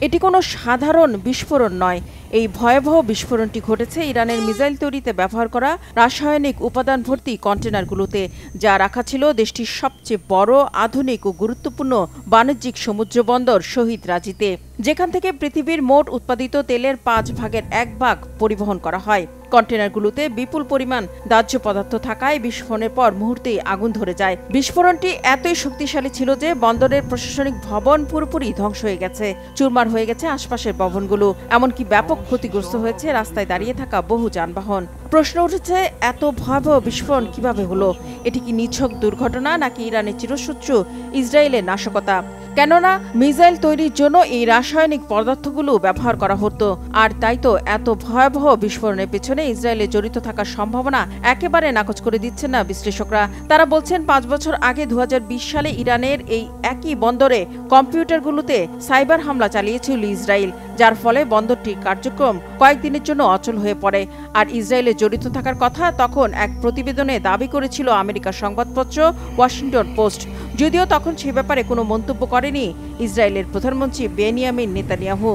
এটি কোনো সাধারণ বিস্ফোরণ নয়। এই ভয়াবহ বিস্ফোরণটি ঘটেছে ইরানের মিসাইল তৈরিতে ব্যবহার করা রাসায়নিক উপাদান ভর্তি কন্টেনারগুলোতে, যা রাখা ছিল দেশটির সবচেয়ে বড়, আধুনিক ও গুরুত্বপূর্ণ বাণিজ্যিক সমুদ্র বন্দর শহীদ রাজিতে, যেখান থেকে পৃথিবীর মোট উৎপাদিত তেলের 1/5 পরিবহন করা হয়। কন্টেনারগুলোতে বিপুল পরিমাণ দাহ্য পদার্থ থাকায় বিস্ফোরণের পর মুহূর্তেই আগুন ধরে যায়। বিস্ফোরণটি এতই শক্তিশালী ছিল যে বন্দরের প্রশাসনিক ভবন পুরোপুরি ধ্বংস হয়ে গেছে, চুরমার হয়ে গেছে আশপাশের ভবনগুলো, এমনকি ব্যাপক ক্ষতিগ্রস্ত হয়েছে রাস্তায় দাঁড়িয়ে থাকা বহু যানবাহন। প্রশ্ন উঠেছে, এত ভয়াবহ বিস্ফোরণ কিভাবে হলো? এটি কি নিছক দুর্ঘটনা, নাকি ইরানের চিরশত্রু ইসরায়েলের নাশকতা? কেননা মিসাইল তৈরির জন্য এই রাসায়নিক পদার্থগুলো ব্যবহার করা হতো, আর তাই তো এত ভয়াবহ বিস্ফোরণের পেছনে ইসরায়েলের জড়িত থাকার সম্ভাবনা একেবারে নাকচ করে দিচ্ছেন না বিশ্লেষকরা। তারা বলছেন 5 বছর আগে 2020 সালে ইরানের এই একই বন্দরে কম্পিউটারগুলোতে সাইবার হামলা চালিয়েছিল ইসরায়েল, যার ফলে বন্দরটির কার্যক্রম কয়েকদিনের জন্য অচল হয়ে পড়ে। আর ইসরায়েলের জড়িত থাকার কথা তখন এক প্রতিবেদনে দাবি করেছিল আমেরিকার সংবাদপত্র ওয়াশিংটন পোস্ট, যদিও তখন সে ব্যাপারে কোনো মন্তব্য করেনি ইসরায়েলের প্রধানমন্ত্রী বেনিয়ামিন নেতানিয়াহু।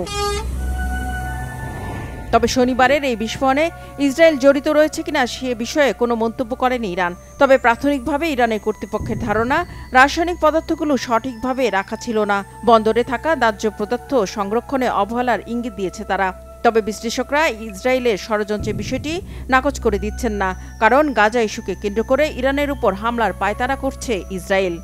তবে শনিবারের এই বিস্ফোরণে ইসরায়েল জড়িত রয়েছে কিনা সে বিষয়ে কোনো মন্তব্য করেনি ইরান। তবে প্রাথমিকভাবে ইরানের কর্তৃপক্ষের ধারণা, রাসায়নিক পদার্থগুলো সঠিকভাবে রাখা ছিল না, বন্দরে থাকা দাহ্য পদার্থ সংরক্ষণে অবহেলার ইঙ্গিত দিয়েছে তারা। তবে বিশ্লেষকরা ইসরায়েলের ষড়যন্ত্রের বিষয়টি নাকচ করে দিচ্ছেন না, কারণ গাজা ইস্যুকে কেন্দ্র করে ইরানের উপর হামলার পায়তারা করছে ইসরায়েল।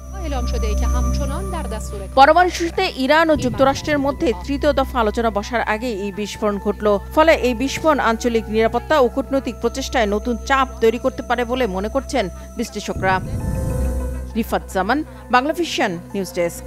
পরমাণু ইস্যুতে ইরান ও যুক্তরাষ্ট্রের মধ্যে তৃতীয় দফা আলোচনা বসার আগে এই বিস্ফোরণ ঘটল। ফলে এই বিস্ফোরণ আঞ্চলিক নিরাপত্তা ও কূটনৈতিক প্রচেষ্টায় নতুন চাপ তৈরি করতে পারে বলে মনে করছেন বিশ্লেষকরা। রিফাত জামান, বাংলাভিশন নিউজ ডেস্ক।